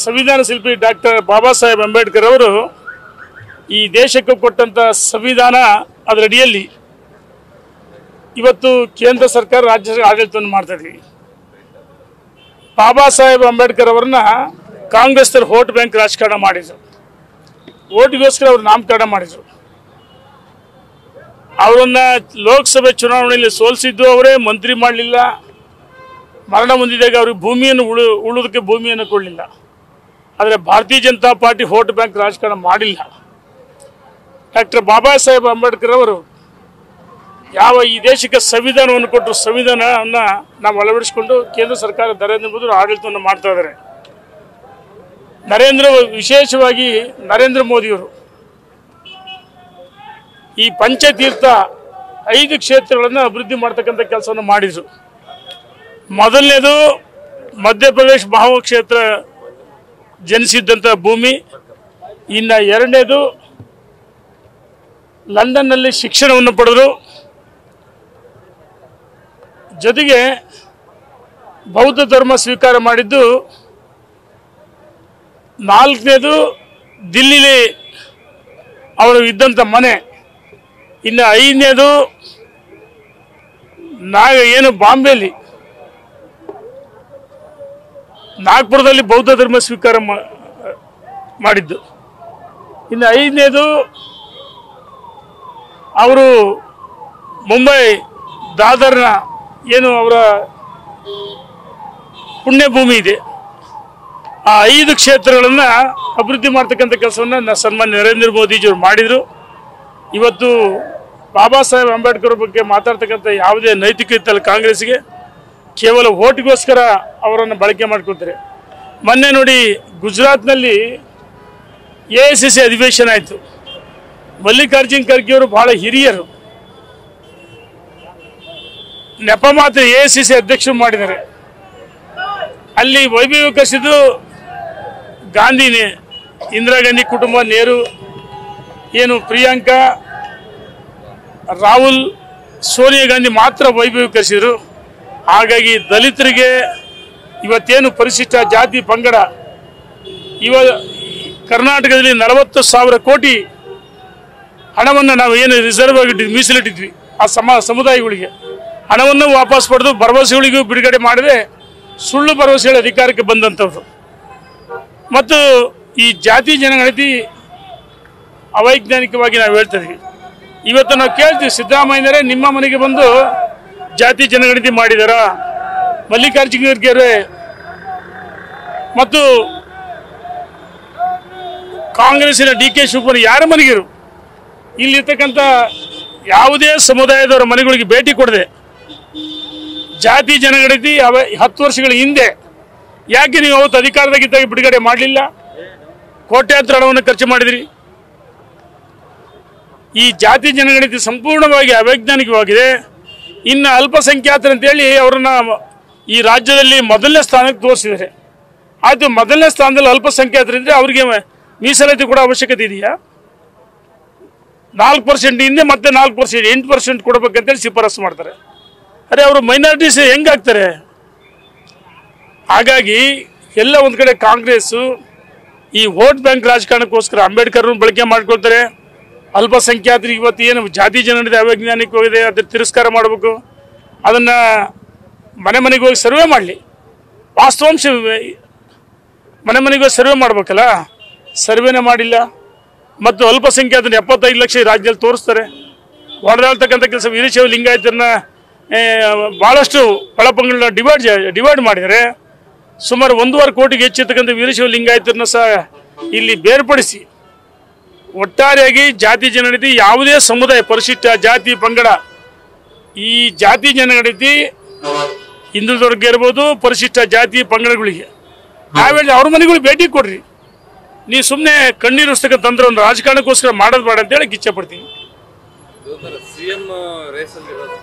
ಸಂವಿಧಾನ ಶಿಲ್ಪಿ ಡಾಕ್ಟರ್ ಬಾಬಾ ಸಾಹೇಬ್ ಅಂಬೇಡ್ಕರ್ ಅವರು ಈ ದೇಶಕ್ಕೆ ಕೊಟ್ಟಂತ ಸಂವಿಧಾನ ಅದರಡಿಯಲ್ಲಿ ಇವತ್ತು ಕೇಂದ್ರ ಸರ್ಕಾರ ರಾಜ್ಯ ಆಡಳಿತವನ್ನು ಮಾಡ್ತಾ ಇದ್ದೀವಿ. ಬಾಬಾ ಸಾಹೇಬ್ ಅಂಬೇಡ್ಕರ್ ಅವರನ್ನ ಕಾಂಗ್ರೆಸ್ನವರು ವೋಟ್ ಬ್ಯಾಂಕ್ ರಾಜಕಾರಣ ಮಾಡಿದ್ರು, ಓಟ್ಗೋಸ್ಕರ ಅವ್ರು ನಾಮಕರಣ ಮಾಡಿದ್ರು. ಅವರನ್ನ ಲೋಕಸಭೆ ಚುನಾವಣೆಯಲ್ಲಿ ಸೋಲಿಸಿದ್ದು ಅವರೇ, ಮಂತ್ರಿ ಮಾಡಲಿಲ್ಲ. ಮರಣ ಹೊಂದಿದಾಗ ಅವ್ರಿಗೆ ಭೂಮಿಯನ್ನು ಉಳೋದಕ್ಕೆ ಭೂಮಿಯನ್ನು ಕೊಡಲಿಲ್ಲ. ಆದರೆ ಭಾರತೀಯ ಜನತಾ ಪಾರ್ಟಿ ವೋಟ್ ಬ್ಯಾಂಕ್ ರಾಜಕಾರಣ ಮಾಡಿಲ್ಲ. ಡಾಕ್ಟರ್ ಬಾಬಾ ಸಾಹೇಬ್ ಅಂಬೇಡ್ಕರ್ ಅವರು ಯಾವ ಈ ದೇಶಕ್ಕೆ ಸಂವಿಧಾನವನ್ನು ಕೊಟ್ಟು ಸಂವಿಧಾನವನ್ನು ನಾವು ಅಳವಡಿಸಿಕೊಂಡು ಕೇಂದ್ರ ಸರ್ಕಾರ ನರೇಂದ್ರ ಮೋದಿ ಆಡಳಿತವನ್ನು ಮಾಡ್ತಾ ಇದ್ದಾರೆ. ವಿಶೇಷವಾಗಿ ನರೇಂದ್ರ ಮೋದಿಯವರು ಈ ಪಂಚತೀರ್ಥ 5 ಕ್ಷೇತ್ರಗಳನ್ನು ಅಭಿವೃದ್ಧಿ ಮಾಡ್ತಕ್ಕಂಥ ಕೆಲಸವನ್ನು ಮಾಡಿದರು. ಮೊದಲನೇದು ಮಧ್ಯಪ್ರದೇಶ ಮಹಾಕ್ಷೇತ್ರ ಜನಿಸಿದ್ದಂಥ ಭೂಮಿ. ಇನ್ನು ಎರಡನೇದು ಲಂಡನ್ನಲ್ಲಿ ಶಿಕ್ಷಣವನ್ನು ಪಡೆದರು. ಜೊತೆಗೆ ಬೌದ್ಧ ಧರ್ಮ ಸ್ವೀಕಾರ ಮಾಡಿದ್ದು. ನಾಲ್ಕನೇದು ದಿಲ್ಲಿಲಿ ಅವರು ಇದ್ದಂಥ ಮನೆ. ಇನ್ನು 5ನೇದು ಬಾಂಬೆಲಿ ನಾಗ್ಪುರದಲ್ಲಿ ಬೌದ್ಧ ಧರ್ಮ ಸ್ವೀಕಾರ ಮಾಡಿದ್ದು. ಇನ್ನು 5ನೇದು ಅವರು ಮುಂಬೈ ದಾದರ್ನ ಅವರ ಪುಣ್ಯಭೂಮಿ ಇದೆ, ಆ 5 ಕ್ಷೇತ್ರಗಳನ್ನು ಅಭಿವೃದ್ಧಿ ಮಾಡ್ತಕ್ಕಂಥ ಕೆಲಸವನ್ನು ಸನ್ಮಾನ್ಯ ನರೇಂದ್ರ ಮೋದಿಜಿಯವರು ಮಾಡಿದರು. ಇವತ್ತು ಬಾಬಾ ಸಾಹೇಬ್ ಅಂಬೇಡ್ಕರ್ ಬಗ್ಗೆ ಮಾತಾಡ್ತಕ್ಕಂಥ ಯಾವುದೇ ನೈತಿಕತೆ ಇಲ್ಲ ಕಾಂಗ್ರೆಸ್ಗೆ. ಕೇವಲ ವೋಟ್ಗೋಸ್ಕರ ಅವರನ್ನು ಬಳಕೆ ಮಾಡ್ಕೊತಾರೆ. ಮೊನ್ನೆ ನೋಡಿ ಗುಜರಾತ್ನಲ್ಲಿ AICC ಅಧಿವೇಶನ ಆಯಿತು. ಮಲ್ಲಿಕಾರ್ಜುನ್ ಖರ್ಗೆ ಅವರು ಬಹಳ ಹಿರಿಯರು, ನೆಪ ಮಾತ್ರ AICC ಅಧ್ಯಕ್ಷರು ಮಾಡಿದ್ದಾರೆ. ಅಲ್ಲಿ ವೈಭವೀಕರಿಸಿದ್ದು ಗಾಂಧಿನೇ, ಇಂದಿರಾ ಗಾಂಧಿ ಕುಟುಂಬ, ನೆಹರು, ಪ್ರಿಯಾಂಕಾ, ರಾಹುಲ್, ಸೋನಿಯಾ ಗಾಂಧಿ ಮಾತ್ರ ವೈಭವೀಕರಿಸಿದರು. ಹಾಗಾಗಿ ದಲಿತರಿಗೆ ಇವತ್ತೇನು ಪರಿಶಿಷ್ಟ ಜಾತಿ ಪಂಗಡ ಕರ್ನಾಟಕದಲ್ಲಿ 40,000 ಕೋಟಿ ಹಣವನ್ನು ನಾವು ರಿಸರ್ವ್ ಆಗಿ ಮೀಸಲಿಟ್ಟಿದ್ವಿ ಆ ಸಮುದಾಯಗಳಿಗೆ. ಹಣವನ್ನು ವಾಪಸ್ ಪಡೆದು ಭರವಸೆಗಳಿಗೂ ಬಿಡುಗಡೆ ಮಾಡದೆ ಸುಳ್ಳು ಭರವಸೆಗಳ ಅಧಿಕಾರಕ್ಕೆ ಬಂದಂಥವ್ರು. ಮತ್ತು ಈ ಜಾತಿ ಜನಗಣತಿ ಅವೈಜ್ಞಾನಿಕವಾಗಿ ನಾವು ಹೇಳ್ತಾ ಇದ್ವಿ. ಇವತ್ತು ನಾವು ಕೇಳ್ತೀವಿ, ಸಿದ್ದರಾಮಯ್ಯನವರೇ ನಿಮ್ಮ ಮನೆಗೆ ಬಂದು ಜಾತಿ ಜನಗಣತಿ ಮಾಡಿದಾರ? ಮಲ್ಲಿಕಾರ್ಜುನ ಖರ್ಗೆ ಮತ್ತು ಕಾಂಗ್ರೆಸ್ಸಿನ DK ಶಿವಕುಮಾರ್ ಯಾರ ಮನೆಗಿರು? ಇಲ್ಲಿರ್ತಕ್ಕಂಥ ಯಾವುದೇ ಸಮುದಾಯದವರ ಮನೆಗಳಿಗೆ ಭೇಟಿ ಕೊಡದೆ ಜಾತಿ ಜನಗಣತಿ 10 ವರ್ಷಗಳ ಹಿಂದೆ ಯಾಕೆ ನೀವು ಅವತ್ತು ಅಧಿಕಾರದಾಗಿದ್ದಾಗ ಬಿಡುಗಡೆ ಮಾಡಲಿಲ್ಲ? ಕೋಟ್ಯಾಂತರ ಹಣವನ್ನು ಖರ್ಚು ಮಾಡಿದ್ರಿ. ಈ ಜಾತಿ ಜನಗಣತಿ ಸಂಪೂರ್ಣವಾಗಿ ಅವೈಜ್ಞಾನಿಕವಾಗಿದೆ. ಇನ್ನು ಅಲ್ಪಸಂಖ್ಯಾತರಂತೇಳಿ ಅವರನ್ನ ಈ ರಾಜ್ಯದಲ್ಲಿ ಮೊದಲನೇ ಸ್ಥಾನಕ್ಕೆ ತೋರಿಸಿದ್ದಾರೆ. ಆಯಿತು, ಮೊದಲನೇ ಸ್ಥಾನದಲ್ಲಿ ಅಲ್ಪಸಂಖ್ಯಾತರಿದ್ದರೆ ಅವರಿಗೆ ಮೀಸಲಾತಿ ಕೂಡ ಅವಶ್ಯಕತೆ ಇದೆಯಾ? 4% ಹಿಂದೆ ಮತ್ತೆ 4%, 8% ಕೊಡಬೇಕಂತೇಳಿ ಶಿಫಾರಸು ಮಾಡ್ತಾರೆ. ಅರೆ, ಅವರು ಮೈನಾರಿಟೀಸ್ ಹೆಂಗಾಗ್ತಾರೆ? ಹಾಗಾಗಿ ಎಲ್ಲ ಒಂದು ಕಡೆ ಕಾಂಗ್ರೆಸ್ಸು ಈ ವೋಟ್ ಬ್ಯಾಂಕ್ ರಾಜಕಾರಣಕ್ಕೋಸ್ಕರ ಅಂಬೇಡ್ಕರ್ ಬಳಕೆ ಮಾಡ್ಕೊಳ್ತಾರೆ. ಅಲ್ಪಸಂಖ್ಯಾತರಿಗೆ ಇವತ್ತು ಜಾತಿ ಜನಗಣತಿ ಅವೈಜ್ಞಾನಿಕವಾಗಿದೆ, ಅದ್ರ ತಿರಸ್ಕಾರ ಮಾಡಬೇಕು. ಅದನ್ನು ಮನೆಗೆ ಹೋಗಿ ಸರ್ವೆ ಮಾಡಲಿ, ವಾಸ್ತವಾಂಶ ಮನೆಗೆ ಹೋಗಿ ಸರ್ವೆ ಮಾಡಬೇಕಲ್ಲ, ಸರ್ವೆನೇ ಮಾಡಿಲ್ಲ. ಮತ್ತು ಅಲ್ಪಸಂಖ್ಯಾತರು 75 ಲಕ್ಷ ರಾಜ್ಯದಲ್ಲಿ ತೋರಿಸ್ತಾರೆ. ಹೊಡೆದಾಡ್ತಕ್ಕಂಥ ಕೆಲಸ ವೀರಶೈವ ಲಿಂಗಾಯತರನ್ನ ಭಾಳಷ್ಟು ಒಳಪಂಗಡನ್ನ ಡಿವೈಡ್ ಮಾಡಿದರೆ ಸುಮಾರು 1.5 ಕೋಟಿಗೆ ಹೆಚ್ಚಿರ್ತಕ್ಕಂಥ ವೀರಶೈವ ಲಿಂಗಾಯತರನ್ನ ಸಹ ಇಲ್ಲಿ ಬೇರ್ಪಡಿಸಿ ಒಟ್ಟಾರೆಯಾಗಿ ಜಾತಿ ಜನಗಣತಿ ಯಾವುದೇ ಸಮುದಾಯ ಪರಿಶಿಷ್ಟ ಜಾತಿ ಪಂಗಡ ಈ ಜಾತಿ ಜನಗಣತಿ ಹಿಂದುಳಿದವ್ರಿಗೆ ಇರ್ಬೋದು, ಪರಿಶಿಷ್ಟ ಜಾತಿ ಪಂಗಡಗಳಿಗೆ ನಾವೇಳಿ ಅವ್ರ ಮನೆಗಳಿಗೆ ಭೇಟಿ ಕೊಡ್ರಿ. ನೀವು ಸುಮ್ಮನೆ ಕಣ್ಣೀರಿಸ್ತಕ್ಕಂಥ ತಂತ್ರವನ್ನು ರಾಜಕಾರಣಕ್ಕೋಸ್ಕರ ಮಾಡೋದು ಬೇಡ ಅಂತೇಳಿ ಇಚ್ಛೆ ಪಡ್ತೀನಿ.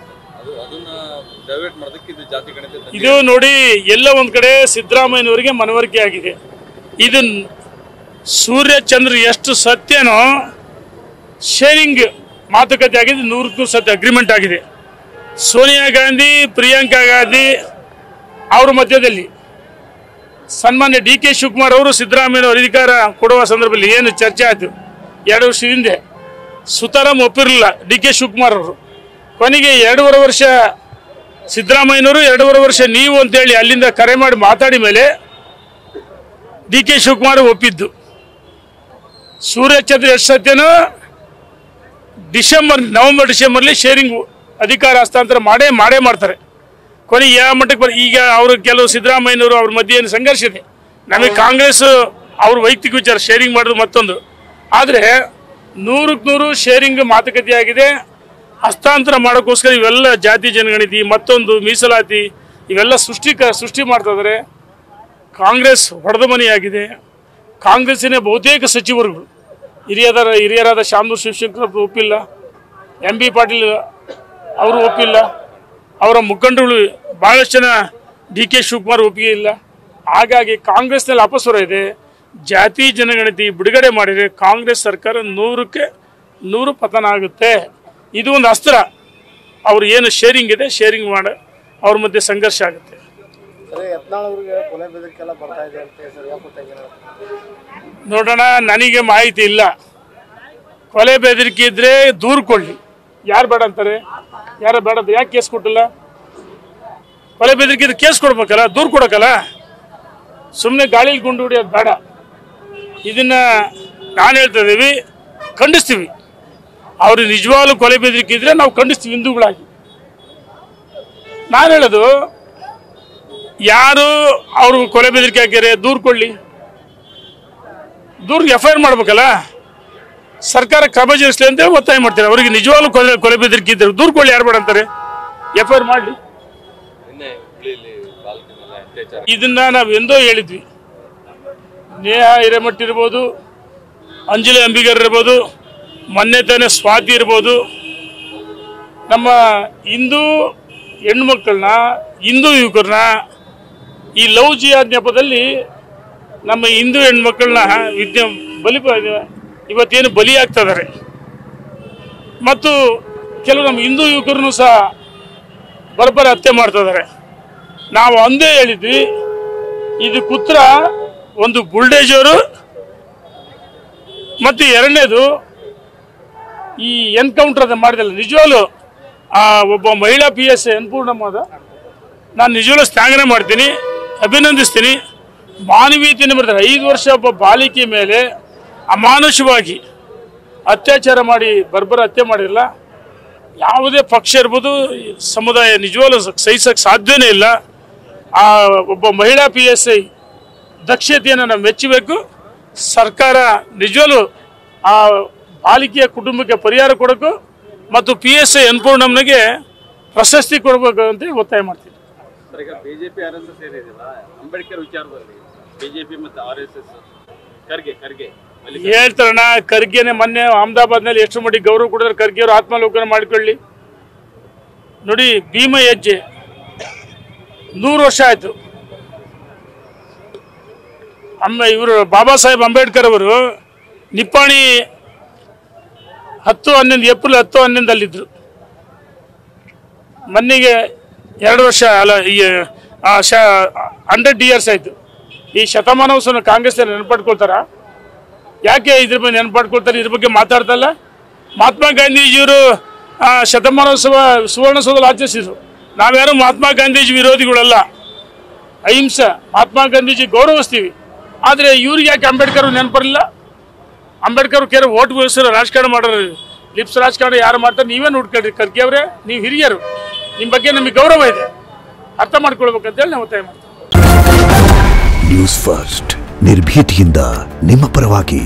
ಇದು ನೋಡಿ, ಎಲ್ಲ ಒಂದ್ ಕಡೆ ಸಿದ್ದರಾಮಯ್ಯನವರಿಗೆ ಮನವರಿಕೆ ಆಗಿದೆ. ಇದು ಸೂರ್ಯ ಚಂದ್ರ ಎಷ್ಟು ಸತ್ಯನೋ ಶೇರಿಂಗ್ ಮಾತುಕತೆ ಆಗಿದೆ, 100% ಸತ್ಯ ಅಗ್ರಿಮೆಂಟ್ ಆಗಿದೆ. ಸೋನಿಯಾ ಗಾಂಧಿ, ಪ್ರಿಯಾಂಕಾ ಗಾಂಧಿ ಅವ್ರ ಮಧ್ಯದಲ್ಲಿ ಸನ್ಮಾನ್ಯ ಡಿ ಕೆ ಶಿವಕುಮಾರ್ ಅವರು ಸಿದ್ದರಾಮಯ್ಯ ಅಧಿಕಾರ ಕೊಡುವ ಸಂದರ್ಭದಲ್ಲಿ ಏನು ಚರ್ಚೆ ಆಯಿತು 2 ವರ್ಷದ ಹಿಂದೆ, ಸುತರಾಮ್ ಒಪ್ಪಿರಲಿಲ್ಲ ಡಿ ಕೆ ಶಿವಕುಮಾರ್ ಅವರು. ಕೊನೆಗೆ 2.5 ವರ್ಷ ಸಿದ್ದರಾಮಯ್ಯನವರು, 2.5 ವರ್ಷ ನೀವು ಅಂತೇಳಿ ಅಲ್ಲಿಂದ ಕರೆ ಮಾಡಿ ಮಾತಾಡಿ ಮೇಲೆ ಡಿ ಕೆ ಶಿವಕುಮಾರ್ ಒಪ್ಪಿದ್ದು. ಸೂರ್ಯಚಂದ್ರ ಎಷ್ಟು ಸತ್ಯನೋ ನವೆಂಬರ್ ಡಿಸೆಂಬರ್ಲಿ ಶೇರಿಂಗ್ ಅಧಿಕಾರ ಹಸ್ತಾಂತರ ಮಾಡೇ ಮಾಡ್ತಾರೆ. ಕೊನೆಗೆ ಯಾವ ಮಟ್ಟಕ್ಕೆ ಈಗ ಅವರು ಕೆಲವು ಸಿದ್ದರಾಮಯ್ಯನವರು ಅವ್ರ ಮಧ್ಯೆ ಏನು ಸಂಘರ್ಷ ಇದೆ. ನಮಗೆ ಕಾಂಗ್ರೆಸ್ ಅವ್ರ ವೈಯಕ್ತಿಕ ವಿಚಾರ ಶೇರಿಂಗ್ ಮಾಡೋದು ಮತ್ತೊಂದು. ಆದರೆ 100ಕ್ಕೆ 100 ಶೇರಿಂಗ್ ಮಾತುಕತೆ ಆಗಿದೆ. ಹಸ್ತಾಂತರ ಮಾಡೋಕ್ಕೋಸ್ಕರ ಇವೆಲ್ಲ ಜಾತಿ ಜನಗಣತಿ ಮತ್ತೊಂದು ಮೀಸಲಾತಿ ಇವೆಲ್ಲ ಸೃಷ್ಟಿ ಮಾಡ್ತಾ ಇದ್ದಾರೆ. ಕಾಂಗ್ರೆಸ್ ಹೊಡೆದ ಮನೆಯಾಗಿದೆ. ಕಾಂಗ್ರೆಸ್ಸಿನ ಬಹುತೇಕ ಸಚಿವರುಗಳು ಹಿರಿಯರಾದ ಶಾಮನೂರು ಶಿವಶಂಕರ್ ಒಪ್ಪಿಲ್ಲ, MB ಪಾಟೀಲ್ ಅವರು ಒಪ್ಪಿಲ್ಲ, ಅವರ ಮುಖಂಡರುಗಳು ಭಾಳಷ್ಟು ಜನ ಡಿ ಕೆ ಶಿವಕುಮಾರ್ ಒಪ್ಪಿಗೆ ಇಲ್ಲ. ಹಾಗಾಗಿ ಕಾಂಗ್ರೆಸ್ನಲ್ಲಿ ಅಪಸ್ವರ ಇದೆ. ಜಾತಿ ಜನಗಣತಿ ಬಿಡುಗಡೆ ಮಾಡಿದರೆ ಕಾಂಗ್ರೆಸ್ ಸರ್ಕಾರ 100ಕ್ಕೆ 100 ಪತನ ಆಗುತ್ತೆ. ಇದು ಒಂದು ಅಸ್ತ್ರ. ಅವ್ರು ಏನು ಶೇರಿಂಗ್ ಇದೆ ಶೇರಿಂಗ್ ಮಾಡಿ ಅವ್ರ ಮಧ್ಯೆ ಸಂಘರ್ಷ ಆಗುತ್ತೆ. ನೋಡೋಣ, ನನಗೆ ಮಾಹಿತಿ ಇಲ್ಲ. ಕೊಲೆ ಬೆದರಿಕೆ ಇದ್ರೆ ದೂರು ಕೊಡಲಿ. ಯಾರು ಬೇಡ ಅಂತಾರೆ? ಯಾರು ಬೇಡ? ಯಾಕೆ ಕೇಸ್ ಕೊಟ್ಟಿಲ್ಲ? ಕೊಲೆ ಬೆದರಿಕೆ ಇದ್ರೆ ಕೇಸ್ ಕೊಡ್ಬೇಕಲ್ಲ, ದೂರು ಕೊಡೋಕ್ಕಲ್ಲ. ಸುಮ್ಮನೆ ಗಾಳಿಲಿ ಗುಂಡು ಹೊಡಿಯೋದು ಬೇಡ. ಇದನ್ನ ನಾನು ಹೇಳ್ತಾ ಇದ್ದೀವಿ, ಖಂಡಿಸ್ತೀವಿ. ಅವ್ರು ನಿಜವಾಗ್ಲೂ ಕೊಲೆ ಬೆದರಿಕೆ ಇದ್ರೆ ನಾವು ಖಂಡಿಸ್ತೀವಿ ಹಿಂದೂಗಳಾಗಿ. ನಾನು ಹೇಳೋದು, ಯಾರು ಅವರು ಕೊಲೆ ಬೆದರಿಕೆ ಹಾಕ್ಯಾರೆ ದೂರು ಕೊಡಲಿ. ದೂರಿಗೆ FIR ಮಾಡ್ಬೇಕಲ್ಲ. ಸರ್ಕಾರ ಕ್ರಮ ಜರುಗಿಸಲಿ ಅಂತ ಒತ್ತಾಯ ಮಾಡ್ತಾರೆ. ಅವರಿಗೆ ನಿಜವಾಗ್ಲೂ ಕೊಲೆ ಬೆದರಿಕೆ ಇದ್ದಾರೆ ದೂರು ಕೊಡಲಿ. ಯಾರು ಬೇಡ ಅಂತಾರೆ? FIR ಮಾಡಲಿ. ಇದನ್ನ ನಾವು ಎಂದೋ ಹೇಳಿದ್ವಿ. ನೇಹಾ ಹಿರೇಮಠ್ ಇರ್ಬೋದು, ಅಂಜಲಿ ಅಂಬಿಗರ್ ಇರ್ಬೋದು, ಮೊನ್ನೆ ತಾನೇ ಸ್ವಾತಿ ಇರ್ಬೋದು, ನಮ್ಮ ಹಿಂದೂ ಹೆಣ್ಮಕ್ಳನ್ನ, ಹಿಂದೂ ಯುವಕರನ್ನ ಈ ಲವ್ ಜಿಹಾದ್ ನೆಪದಲ್ಲಿ ನಮ್ಮ ಹಿಂದೂ ಹೆಣ್ಮಕ್ಳನ್ನ ಇವತ್ತೇನು ಬಲಿಯಾಗ್ತಾ ಇದ್ದಾರೆ. ಮತ್ತು ಕೆಲವು ನಮ್ಮ ಹಿಂದೂ ಯುವಕರನ್ನು ಸಹ ಬರ್ಬರ ಹತ್ಯೆ ಮಾಡ್ತಾ ಇದ್ದಾರೆ. ನಾವು ಅಂದೇ ಹೇಳಿದ್ವಿ, ಇದು ಕುತ್ರ ಒಂದು ಬುಲ್ಡೇಜರು ಮತ್ತು ಎರಡನೇದು ಈ ಎನ್ಕೌಂಟರ್ ಅದ ಮಾಡಿದಲ್ಲ. ನಿಜವಾಗ್ಲೂ ಒಬ್ಬ ಮಹಿಳಾ PS ಅನ್ಪೂರ್ಣಮ್ಮ, ನಾನು ನಿಜವಾಗ್ಲೂ ಶ್ಲಾಘನೆ ಮಾಡ್ತೀನಿ, ಅಭಿನಂದಿಸ್ತೀನಿ. ಮಾನವೀಯತೆಯನ್ನು ಮಾಡಿದ್ದಾರೆ. 5 ವರ್ಷ ಒಬ್ಬ ಬಾಲಿಕೆ ಮೇಲೆ ಅಮಾನುಷವಾಗಿ ಅತ್ಯಾಚಾರ ಮಾಡಿ ಬರ್ಬರ ಹತ್ಯೆ ಮಾಡಿರಲ್ಲ. ಯಾವುದೇ ಪಕ್ಷ ಇರ್ಬೋದು, ಸಮುದಾಯ ನಿಜವಾಗ್ಲೂ ಸಹಿಸಕ್ಕೆ ಸಾಧ್ಯನೇ ಇಲ್ಲ. ಆ ಒಬ್ಬ ಮಹಿಳಾ PSI ದಕ್ಷತೆಯನ್ನು ನಾವು ಮೆಚ್ಚಬೇಕು. ಸರ್ಕಾರ ನಿಜವಾಗ್ಲೂ ಆ ಬಾಲಿಕೆಯ ಕುಟುಂಬಕ್ಕೆ ಪರಿಹಾರ ಕೊಡಬೇಕು ಮತ್ತು PSI ಅನ್ಪೂರ್ಣಮ್ಮಗೆ ಪ್ರಶಸ್ತಿ ಕೊಡಬೇಕು ಅಂತ ಒತ್ತಾಯ ಮಾಡ್ತೀನಿ. ಬಿಜೆಪಿ RSS ಏನಿದೆಯಲ್ಲ, ಅಂಬೇಡ್ಕರ್ ವಿಚಾರದಲ್ಲಿ ಬಿಜೆಪಿ ಮತ್ತು RSS ಖರ್ಗೆ ಹೇಳ್ತಾರಣ್ಣ. ಖರ್ಗೆನೆ ಮೊನ್ನೆ ಅಹಮದಾಬಾದ್ನಲ್ಲಿ ಎಷ್ಟು ಮಟ್ಟಿಗೆ ಗೌರವ ಕೊಡಿದ್ರೆ ಖರ್ಗೆ ಅವರು ಆತ್ಮಾವಲೋಕನ ಮಾಡಿಕೊಳ್ಳಿ. ನೋಡಿ, ಭೀಮ ಹೆಜ್ಜೆ 100 ವರ್ಷ ಆಯಿತು. ಇವರು ಬಾಬಾ ಸಾಹೇಬ್ ಅಂಬೇಡ್ಕರ್ ಅವರು ನಿಪ್ಪಾಣಿ 10-11 ಏಪ್ರಿಲ್ 10-11 ಅಲ್ಲಿದ್ದರು. ಮೊನ್ನೆಗೆ 2 ವರ್ಷ ಅಲ್ಲ, ಈ 100 years ಆಯಿತು. ಈ ಶತಮಾನೋತ್ಸವ ಕಾಂಗ್ರೆಸ್ ನೆನಪಡ್ಕೊಳ್ತಾರ? ಯಾಕೆ ಇದ್ರ ಬಗ್ಗೆ ನೆನಪಡ್ಕೊಳ್ತಾರೆ? ಇದ್ರ ಬಗ್ಗೆ ಮಾತಾಡ್ತಲ್ಲ. ಮಹಾತ್ಮ ಗಾಂಧೀಜಿಯವರು ಶತಮಾನೋತ್ಸವ ಸುವರ್ಣಸೌಧದಲ್ಲಿ ಆಚರಿಸಿದ್ರು. ನಾವ್ಯಾರು ಮಹಾತ್ಮ ಗಾಂಧೀಜಿ ವಿರೋಧಿಗಳಲ್ಲ, ಅಹಿಂಸೆ ಮಹಾತ್ಮ ಗಾಂಧೀಜಿ ಗೌರವಿಸ್ತೀವಿ. ಆದರೆ ಇವ್ರಿಗೆ ಯಾಕೆ ಅಂಬೇಡ್ಕರ್ ನೆನಪರಿಲ್ಲ? ಅಂಬೇಡ್ಕರ್ ಕೇಳಿ ಓಟ್ಗೋಸ್ಕರ ರಾಜಕಾರಣ ಮಾಡೋರು, ಲಿಪ್ಸ್ ರಾಜಕಾರಣ ಯಾರು ಮಾಡ್ತಾರೆ? ನೀವೇ ನೋಡ್ಕೊಳ್ರಿ. ಖರ್ಗೆ ಅವರೇ, ನೀವು ಹಿರಿಯರು, ನಿಮ್ಮ ಬಗ್ಗೆ ನಮಗೆ ಗೌರವ ಇದೆ, ಅರ್ಥ ಮಾಡ್ಕೊಳ್ಬೇಕಂತೇಳಿ ನಾವು ಒತ್ತಾಯ ಮಾಡ್ತೀವಿ. ನ್ಯೂಸ್ ಫಸ್ಟ್, ನಿರ್ಭೀತಿಯಿಂದ ನಿಮ್ಮ ಪರವಾಗಿ.